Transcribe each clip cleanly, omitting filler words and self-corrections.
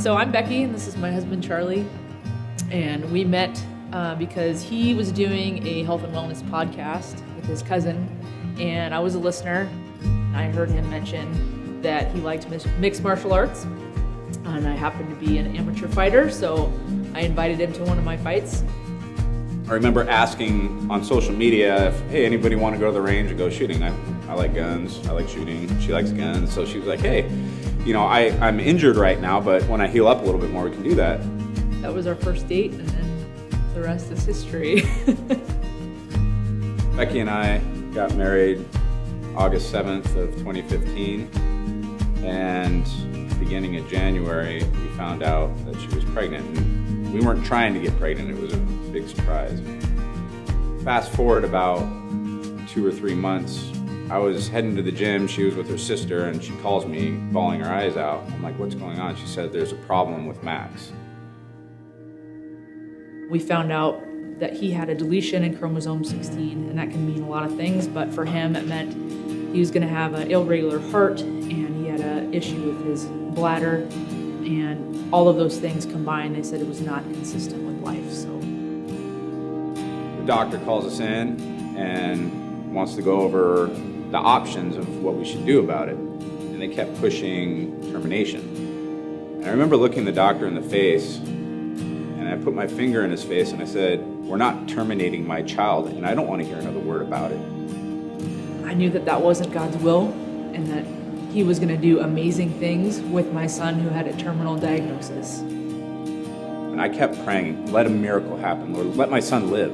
So I'm Becky, and this is my husband, Charlie. And we met because he was doing a health and wellness podcast with his cousin, and I was a listener. I heard him mention that he liked mixed martial arts, and I happened to be an amateur fighter, so I invited him to one of my fights. I remember asking on social media if, hey, anybody want to go to the range and go shooting? I like guns, I like shooting, she likes guns, so she was like, hey, I'm injured right now, but when I heal up a little bit more, we can do that. That was our first date, and then the rest is history. Becky and I got married August 7th of 2015, and beginning of January, we found out that she was pregnant. And we weren't trying to get pregnant, it was a big surprise. Fast forward about 2 or 3 months, I was heading to the gym, she was with her sister, and she calls me bawling her eyes out. I'm like, what's going on? She said, there's a problem with Max. We found out that he had a deletion in chromosome 16, and that can mean a lot of things, but for him it meant he was gonna have an irregular heart, and he had an issue with his bladder, and all of those things combined, they said it was not consistent with life, so. The doctor calls us in and wants to go over the options of what we should do about it. And they kept pushing termination. And I remember looking the doctor in the face, and I put my finger in his face and I said, we're not terminating my child, and I don't want to hear another word about it. I knew that that wasn't God's will, and that he was gonna do amazing things with my son who had a terminal diagnosis. And I kept praying, let a miracle happen, Lord, let my son live.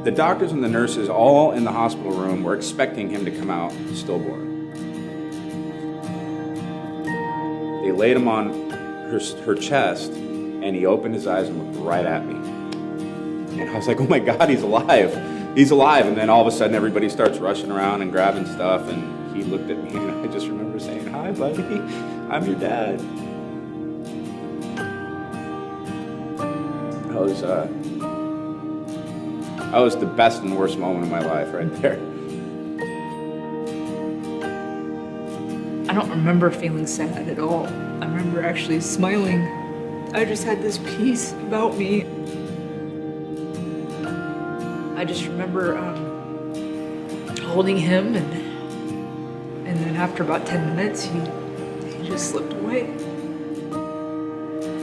The doctors and the nurses all in the hospital room were expecting him to come out stillborn. They laid him on her chest, and he opened his eyes and looked right at me. And I was like, oh my God, he's alive. He's alive. And then all of a sudden everybody starts rushing around and grabbing stuff, and he looked at me, and I just remember saying, hi buddy, I'm your dad. That was the best and worst moment of my life right there. I don't remember feeling sad at all. I remember actually smiling. I just had this peace about me. I just remember holding him, and then after about 10 minutes, he just slipped away.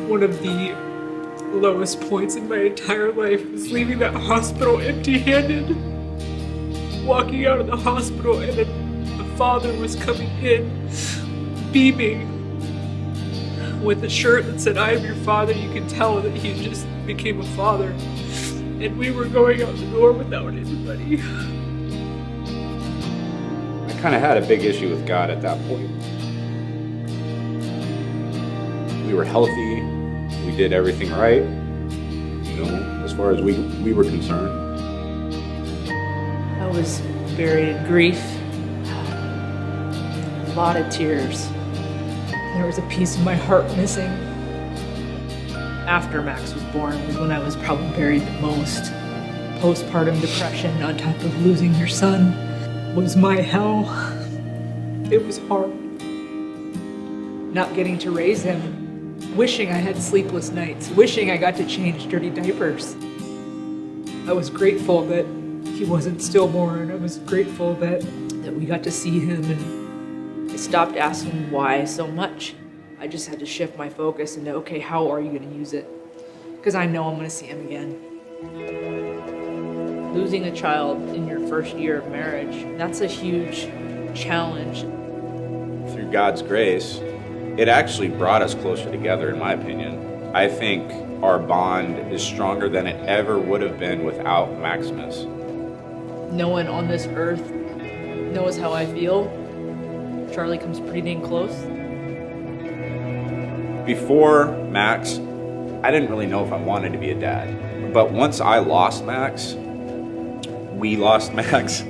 One of the lowest points in my entire life was leaving that hospital empty-handed, walking out of the hospital, and a father was coming in, beaming, with a shirt that said, I am your father. You could tell that he just became a father. And we were going out the door without anybody. I kind of had a big issue with God at that point. We were healthy, we did everything right, as far as we were concerned. I was buried in grief, a lot of tears. There was a piece of my heart missing. After Max was born was when I was probably buried the most. Postpartum depression on top of losing your son was my hell. It was hard. Not getting to raise him, wishing I had sleepless nights, wishing I got to change dirty diapers. I was grateful that he wasn't stillborn. I was grateful that we got to see him, and I stopped asking why so much. I just had to shift my focus into, okay, how are you going to use it? Because I know I'm going to see him again. Losing a child in your first year of marriage, that's a huge challenge. Through God's grace, it actually brought us closer together, in my opinion. I think our bond is stronger than it ever would have been without Maximus. No one on this earth knows how I feel. Charlie comes pretty dang close. Before Max, I didn't really know if I wanted to be a dad. But once I lost Max, we lost Max,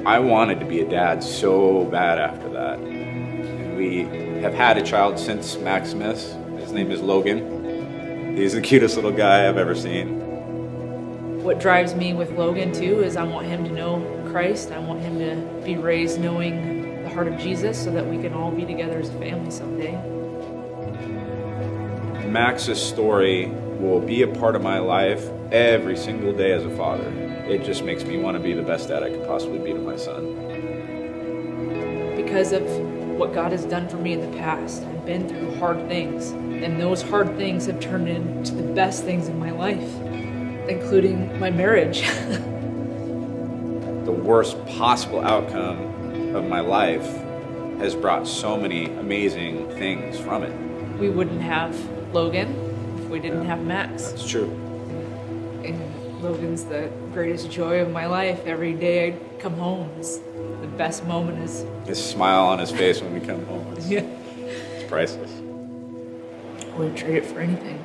I wanted to be a dad so bad after that. And we have had a child since Maximus. His name is Logan. He's the cutest little guy I've ever seen. What drives me with Logan too is I want him to know Christ. I want him to be raised knowing the heart of Jesus so that we can all be together as a family someday. Max's story will be a part of my life every single day as a father. It just makes me want to be the best dad I could possibly be to my son. Because of what God has done for me in the past, I've been through hard things, and those hard things have turned into the best things in my life, including my marriage. The worst possible outcome of my life has brought so many amazing things from it. We wouldn't have Logan if we didn't have Max. That's true. And Logan's the greatest joy of my life. Every day I come home, the best moment is... His smile on his face when we come home. It's priceless. I would trade it for anything.